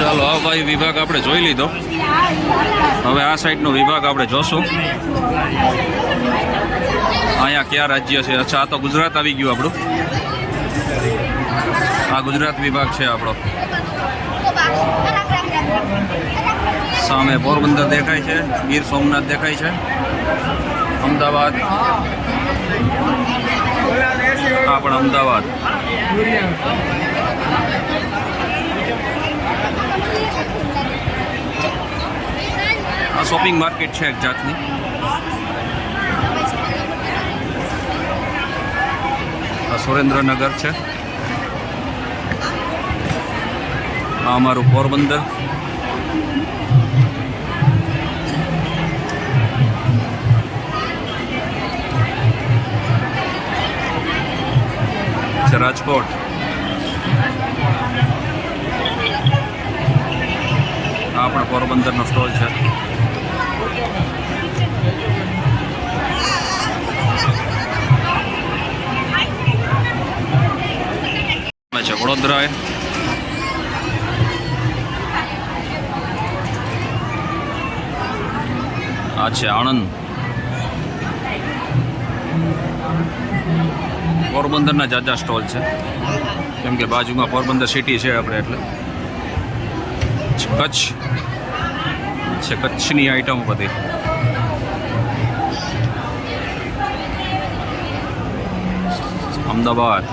ચાલો આ ભાઈ વિભાગ આપણે જોઈ લીધો. હવે આ સાઈડનો વિભાગ આપણે જોશું. અહીંયા કયા રાજ્ય છે? અચ્છા, આ તો ગુજરાત આવી ગયું આપણું. આ ગુજરાત વિભાગ છે આપણો. સામે પોરબંદર દેખાય છે, ગીર સોમનાથ દેખાય છે, અમદાવાદ. આ પણ અમદાવાદ. આ શોપિંગ માર્કેટ છે એક જાતની. આ સુરેન્દ્રનગર છે. આ અમારું પોરબંદર. છે રાજકોટ. આ પણ પોરબંદરનો સ્ટોલ છે. વડોદરા. આ છે આણંદ. પોરબંદરના જાજા સ્ટોલ છે, કેમ કે બાજુમાં પોરબંદર સિટી છે આપણે, એટલે. કચ્છ છે, કચ્છની આઈટમ બધી. અમદાવાદ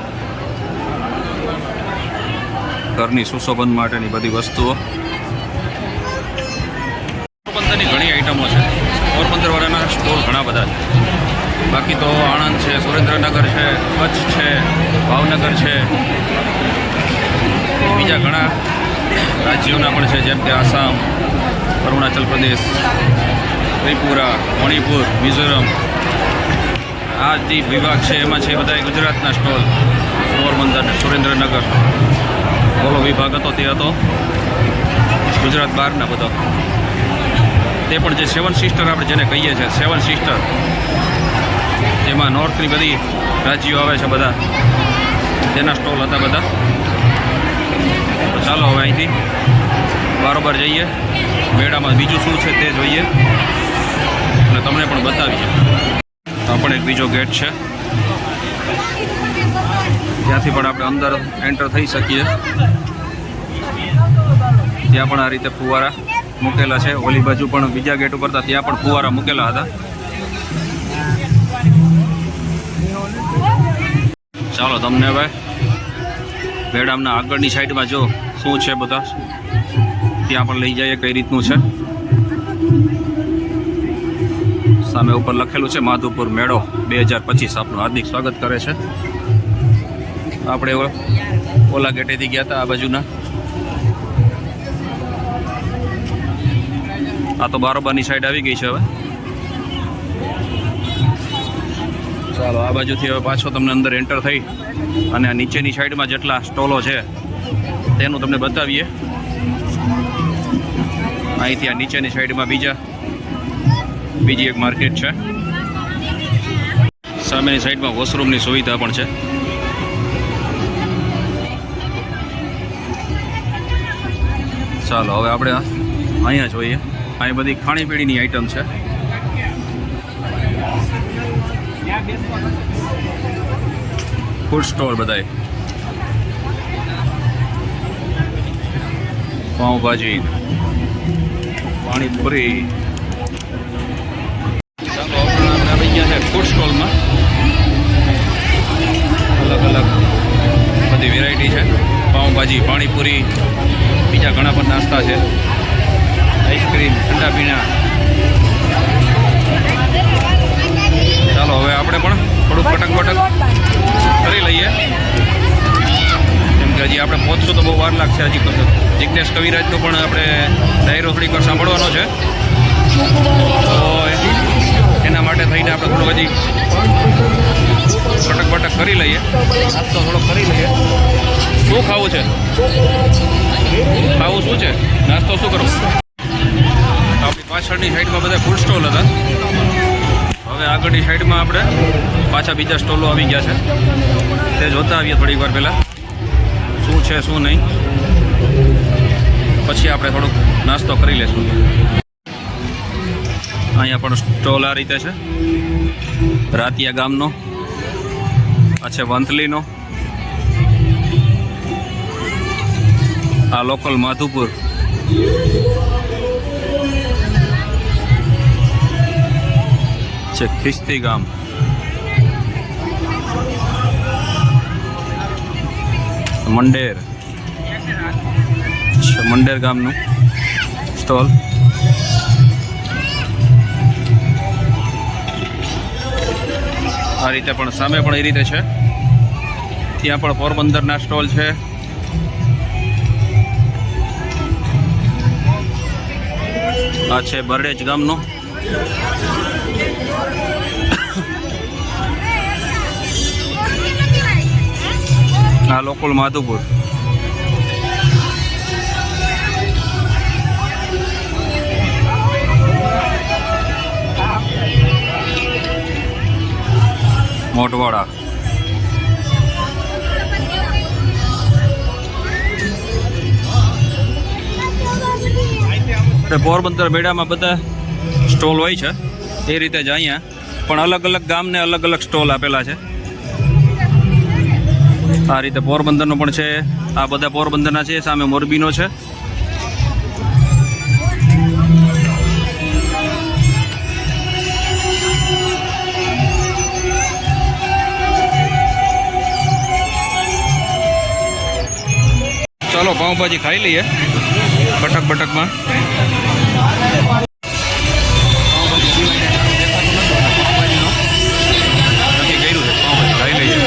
ઘરની સુશોભન માટેની બધી વસ્તુઓ. પોરબંદરની ઘણી આઈટમો છે. પોરબંદરવાળાના સ્ટોલ ઘણા બધા છે. બાકી તો આણંદ છે, સુરેન્દ્રનગર છે, કચ્છ છે, ભાવનગર છે, બીજા ઘણા રાજ્યોના પણ છે, જેમ કે આસામ, અરુણાચલ પ્રદેશ, ત્રિપુરા, મણિપુર, મિઝોરમ. આ જે વિભાગ છે એમાં છે બધા ગુજરાતના સ્ટોલ. પોરબંદર, સુરેન્દ્રનગર. ઓલો વિભાગ હતો તે હતો ગુજરાત બહારના બધો. તે પણ જે 7 સિસ્ટર આપણે જેને કહીએ છીએ, 7 સિસ્ટર, જેમાં નોર્થની બધી રાજ્યો આવે છે બધા, તેના સ્ટોલ હતા બધા. તો ચાલો હવે અહીંથી બરાબર જઈએ મેળામાં બીજું શું છે તે જોઈએ અને તમને પણ બતાવીએ. આ પણ એક બીજો ગેટ છે, ત્યાંથી પણ આપણે અંદર એન્ટર થઈ શકીએ. ત્યાં પણ આ રીતે ફુવારા મૂકેલા છે. ઓલી બાજુ પણ બીજા ગેટ ઉપર હતા, ત્યાં પણ ફુવારા મૂકેલા હતા. ચાલો તમને હવે મેળામના આગળની સાઈડમાં જો શું છે બધા, ત્યાં પણ લઈ જઈએ કઈ રીતનું છે. સામે ઉપર લખેલું છે માધુપુર મેળો 2025. આપનું હાર્દિક સ્વાગત કરે છે. આપણે ઓલા ગેટેથી ગયા હતા આ બાજુના. આ તો બારોબારની સાઈડ આવી ગઈ છે હવે. ચાલો આ બાજુથી હવે પાછો તમને અંદર એન્ટર થઈ અને આ નીચેની સાઈડમાં જેટલા સ્ટોલો છે તેનું તમને બતાવીએ. અહીંથી આ નીચેની સાઈડમાં બીજી એક માર્કેટ છે. સામેની સાઈડમાં વોશરૂમની સુવિધા પણ છે. ચાલો હવે આપણે અહીંયા જોઈએ. અહીં બધી ખાણીપીણીની આઈટમ છે. ફૂડ સ્ટોલ બધાય. પાઉંભાજી, પાણીપુરી. ચાલો આપણે આવી ગયા છે ફૂડ સ્ટોલમાં. અલગ અલગ બધી વેરાયટી છે. પાઉંભાજી, પાણીપુરી, બીજા ઘણા પણ નાસ્તા છે. આઈસ્ક્રીમ, ઠંડા પીણા. ચાલો હવે આપણે પણ થોડુંક કટક કરી લઈએ, કેમ કે હજી આપણે પહોંચશું તો બહુ વાર લાગશે. હજી જિજ્ઞેશ કવિરાજનો પણ આપણે ડાયરો થોડીક વાર સાંભળવાનો છે, તો એના માટે થઈને આપણે થોડુંક હજી કટક કરી લઈએ. નાસ્તો થોડોક કરી લઈએ. શું ખાવું છે? ખાવું શું છે? નાસ્તો શું કરવું? આપણી પાછળની સાઈડમાં બધા ફૂડ સ્ટોલ હતા. હવે આગળની સાઈડમાં આપણે પાછા બીજા સ્ટોલો આવી ગયા છે, તે જોતા આવીએ થોડીક વાર પહેલાં શું છે શું નહીં. પછી પછી આપણે થોડુંક નાસ્તો કરી લઈશું. અહીંયા પણ સ્ટોલ આ રીતે છે. રાતિયા ગામનો, આ છે વંથલીનો, આ લોકલ માધુપુર, છે ખિસ્તી ગામ, મંડેર, મંડેર ગામનું સ્ટોલ. આ રીતે પણ સામે પણ એ રીતે છે. ત્યાં પણ પોરબંદરના સ્ટોલ છે. આ છે બરડેજ ગામનો. આ લોકલ માધુપુર. મોટવાડા. પોરબંદર મેળામાં બધા સ્ટોલ હોય છે એ રીતે જ અહીંયા પણ અલગ અલગ ગામને અલગ અલગ સ્ટોલ આપેલા છે. આ રીતે પોરબંદરનો પણ છે. આ બધા પોરબંદરના છે. સામે મોરબીનો છે. ચાલો પાઉંભાજી ખાઈ લઈએ બટક બટકમાં. નક્કી કર્યું છે પાઉંભાજી ખાઈ લઈએ.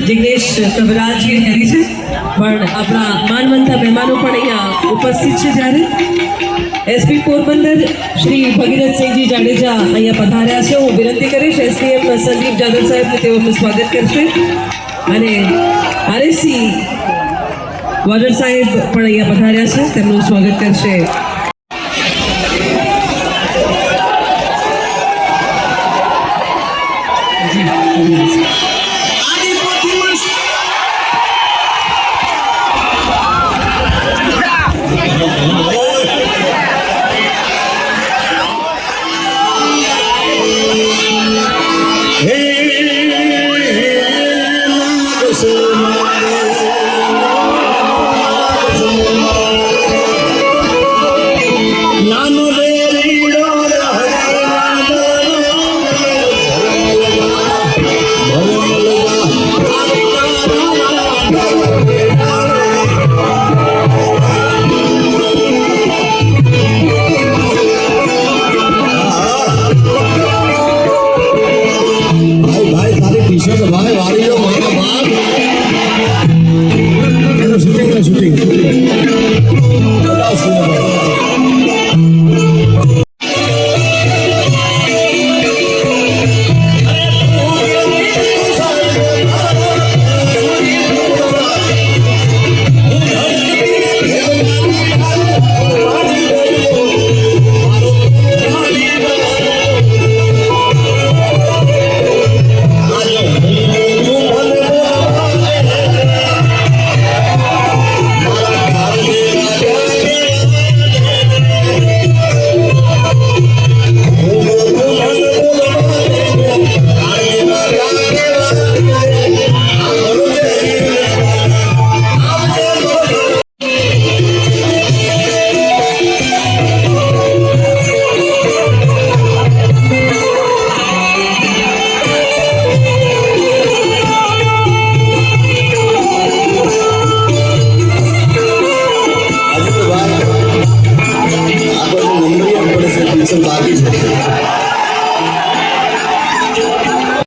જિગ્નેશ કબરાજી કરી છે પણ આપણા માનવંતા મહેમાનો પણ અહીંયા ઉપસ્થિત છે. જ્યારે એસપી પોરબંદર શ્રી ભગીરથસિંહજી જાડેજા અહીંયા પધાર્યા છે. હું વિનંતી કરીશ એસડીએમ સંદીપ જાદવ સાહેબને તેઓનું સ્વાગત કરશે અને આરએસસી વોર્ડર સાહેબ પણ અહીંયા પધાર્યા છે, તેમનું સ્વાગત કરશે. ભગવાન રિહર્સલ બાકી જ હશે.